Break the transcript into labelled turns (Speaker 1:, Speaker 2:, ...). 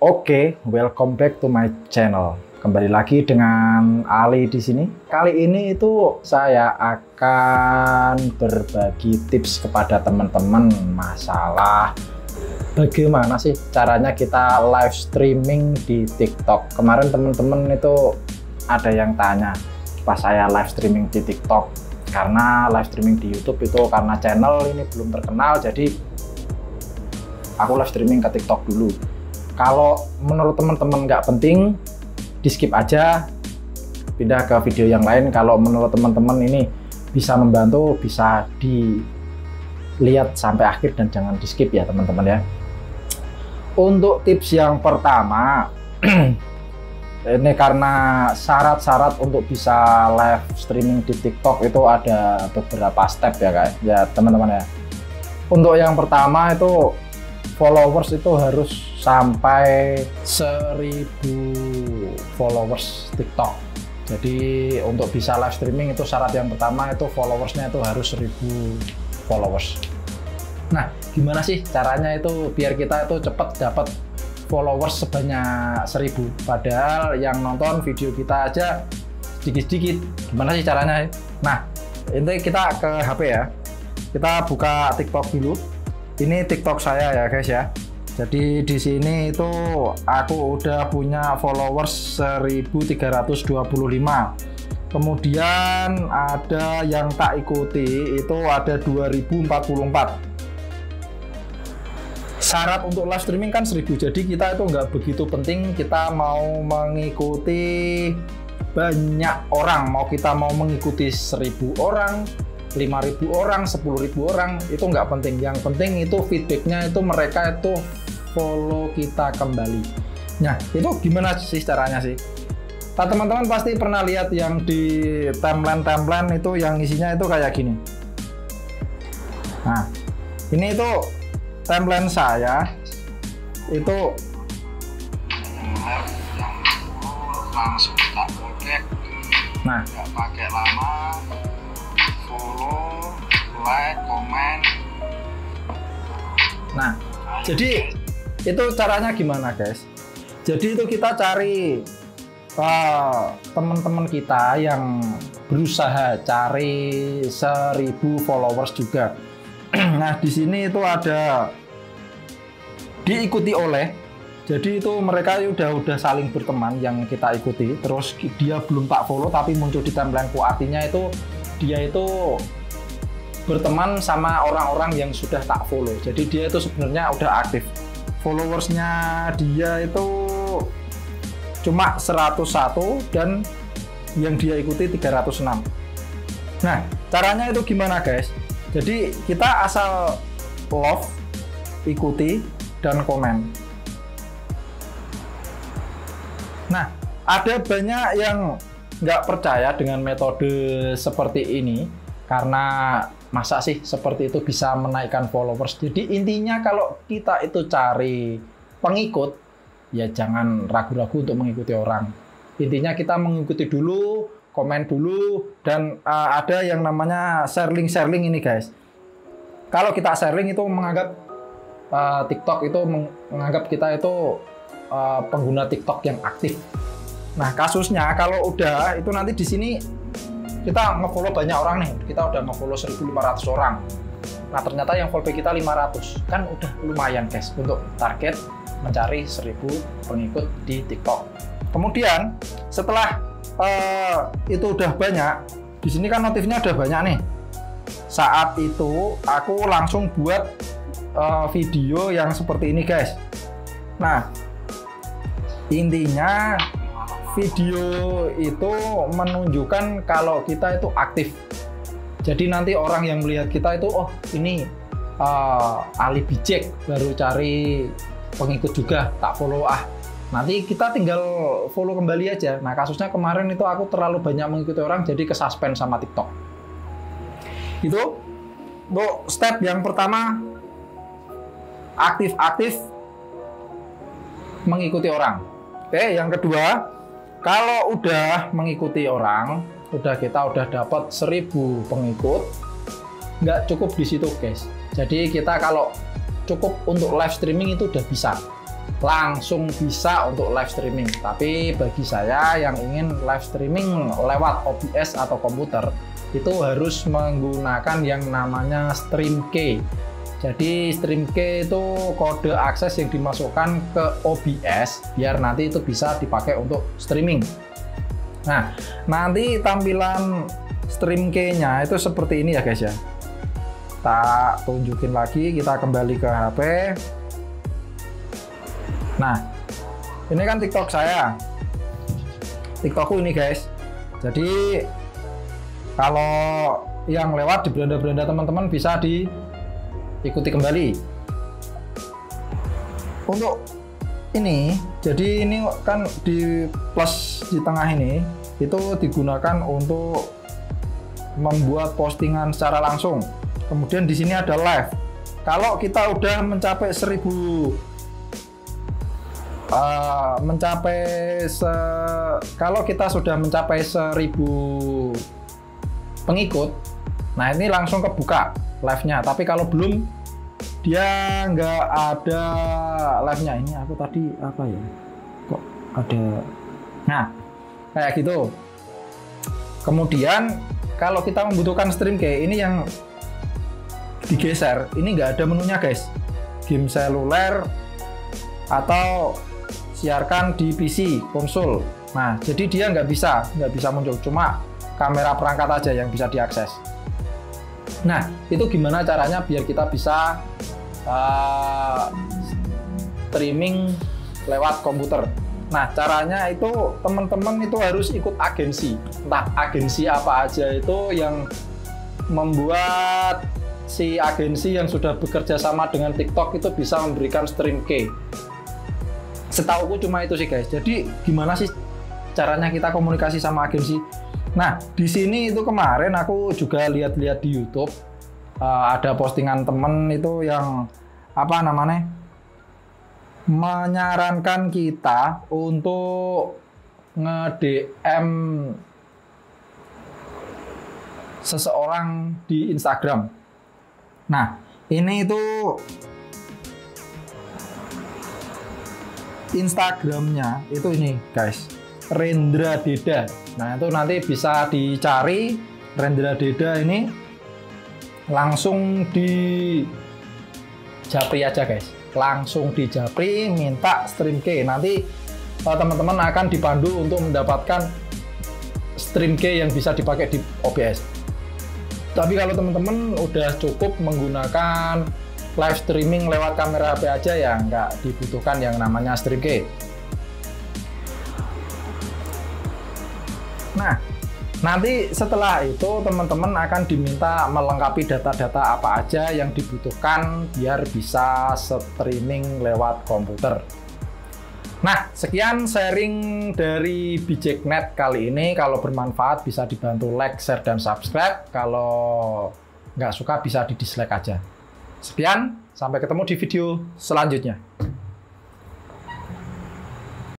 Speaker 1: Oke, welcome back to my channel. Kembali lagi dengan Ali di sini. Kali ini itu saya akan berbagi tips kepada teman-teman masalah bagaimana sih caranya kita live streaming di TikTok. Kemarin teman-teman itu ada yang tanya pas saya live streaming di TikTok, karena live streaming di YouTube itu karena channel ini belum terkenal, jadi aku live streaming ke TikTok dulu. Kalau menurut teman-teman nggak penting, di skip aja, pindah ke video yang lain. Kalau menurut teman-teman ini bisa membantu, bisa dilihat sampai akhir dan jangan di skip ya teman-teman ya. Untuk tips yang pertama, ini karena syarat-syarat untuk bisa live streaming di TikTok itu ada beberapa step ya guys, ya teman-teman ya. Untuk yang pertama itu followers itu harus sampai 1000 followers TikTok. Jadi untuk bisa live streaming itu syarat yang pertama itu followersnya itu harus 1000 followers. Nah, gimana sih caranya itu biar kita itu cepat dapat followers sebanyak 1000? Padahal yang nonton video kita aja sedikit-sedikit. Gimana sih caranya? Nah, ini kita ke HP ya. Kita buka TikTok dulu. Ini TikTok saya ya guys ya. Jadi di sini itu aku udah punya followers 1325. Kemudian ada yang tak ikuti itu ada 2044. Syarat untuk live streaming kan 1000. Jadi kita itu nggak begitu penting kita mau mengikuti banyak orang. Kita mau mengikuti 1000 orang, 5.000 orang, 10.000 orang, itu nggak penting. Yang penting itu feedbacknya itu mereka itu follow kita kembali. Nah, itu gimana sih caranya sih? Nah, teman-teman pasti pernah lihat yang di timeline itu yang isinya itu kayak gini. Nah, ini itu timeline saya itu langsung tak pakai. Nah, nggak pakai lama. Follow, like, komen. Nah, jadi itu caranya gimana guys? Jadi itu kita cari teman-teman kita yang berusaha cari 1000 followers juga. Nah, di sini itu ada diikuti oleh. Jadi itu mereka udah saling berteman yang kita ikuti. Terus dia belum tak follow tapi muncul di timelineku, artinya itu dia itu berteman sama orang-orang yang sudah tak follow. Jadi dia itu sebenarnya udah aktif. Followersnya dia itu cuma 101 dan yang dia ikuti 306. Nah, caranya itu gimana guys? Jadi kita asal love, ikuti, dan komen. Nah, ada banyak yang nggak percaya dengan metode seperti ini, karena masa sih seperti itu bisa menaikkan followers. Jadi intinya kalau kita itu cari pengikut, ya jangan ragu-ragu untuk mengikuti orang. Intinya kita mengikuti dulu, komen dulu, dan ada yang namanya sharing ini guys. Kalau kita sharing itu menganggap TikTok itu menganggap kita itu pengguna TikTok yang aktif. Nah, kasusnya kalau udah itu nanti di sini kita nge-follow banyak orang nih. Kita udah nge-follow 1500 orang. Nah, ternyata yang follow kita 500. Kan udah lumayan guys untuk target mencari 1000 pengikut di TikTok. Kemudian setelah itu udah banyak, di sini kan notifnya udah banyak nih. Saat itu aku langsung buat video yang seperti ini guys. Nah, intinya video itu menunjukkan kalau kita itu aktif. Jadi nanti orang yang melihat kita itu, oh ini Ali Bijek baru cari pengikut juga, tak follow ah. Nanti kita tinggal follow kembali aja. Nah, kasusnya kemarin itu aku terlalu banyak mengikuti orang, jadi kesuspend sama TikTok. Itu untuk step yang pertama, aktif-aktif mengikuti orang. Oke, yang kedua, kalau udah mengikuti orang, kita udah dapat 1000 pengikut, nggak cukup di situ guys. Jadi kita kalau cukup untuk live streaming itu udah bisa. langsung bisa untuk live streaming. Tapi bagi saya yang ingin live streaming lewat OBS atau komputer, itu harus menggunakan yang namanya StreamKey. Jadi StreamKey itu kode akses yang dimasukkan ke OBS biar nanti itu bisa dipakai untuk streaming. Nah, nanti tampilan StreamKey-nya itu seperti ini ya guys ya. Tak tunjukin lagi, kita kembali ke HP. Nah, ini kan TikTok saya. TikTokku ini guys. Jadi kalau yang lewat di beranda-beranda teman-teman bisa diikuti kembali. Untuk ini, jadi ini kan di plus di tengah ini itu digunakan untuk membuat postingan secara langsung. Kemudian di sini ada live. Kalau kita udah mencapai 1000 kalau kita sudah mencapai 1000 pengikut, nah ini langsung kebuka live-nya. Tapi kalau belum, dia nggak ada live-nya. Ini aku tadi apa ya? Kok ada? Nah, kayak gitu. Kemudian kalau kita membutuhkan StreamKey, ini yang digeser. Ini nggak ada menunya guys. Game seluler atau siarkan di PC, konsol. Nah, jadi dia nggak bisa muncul, cuma kamera perangkat aja yang bisa diakses. Nah, itu gimana caranya biar kita bisa streaming lewat komputer? Nah, caranya itu teman-teman itu harus ikut agensi. Entah agensi apa aja itu yang membuat si agensi yang sudah bekerja sama dengan TikTok itu bisa memberikan StreamKey. Setauku cuma itu sih guys. Jadi gimana sih caranya kita komunikasi sama agensi? Nah, di sini itu kemarin aku juga lihat-lihat di YouTube, ada postingan temen itu yang apa namanya, menyarankan kita untuk nge-DM seseorang di Instagram. Nah, ini itu Instagramnya itu ini guys, Rendra Deda. Nah, itu nanti bisa dicari Rendra Deda ini, langsung di japri aja guys, langsung di japri minta StreamKey. Nanti teman-teman akan dipandu untuk mendapatkan StreamKey yang bisa dipakai di OBS. Tapi kalau teman-teman udah cukup menggunakan live streaming lewat kamera HP aja, ya nggak dibutuhkan yang namanya StreamKey. Nah, nanti setelah itu teman-teman akan diminta melengkapi data-data apa aja yang dibutuhkan biar bisa streaming lewat komputer. Nah, sekian sharing dari Bijeknet kali ini. Kalau bermanfaat bisa dibantu like, share, dan subscribe. Kalau nggak suka bisa di dislike aja. Sekian, sampai ketemu di video selanjutnya.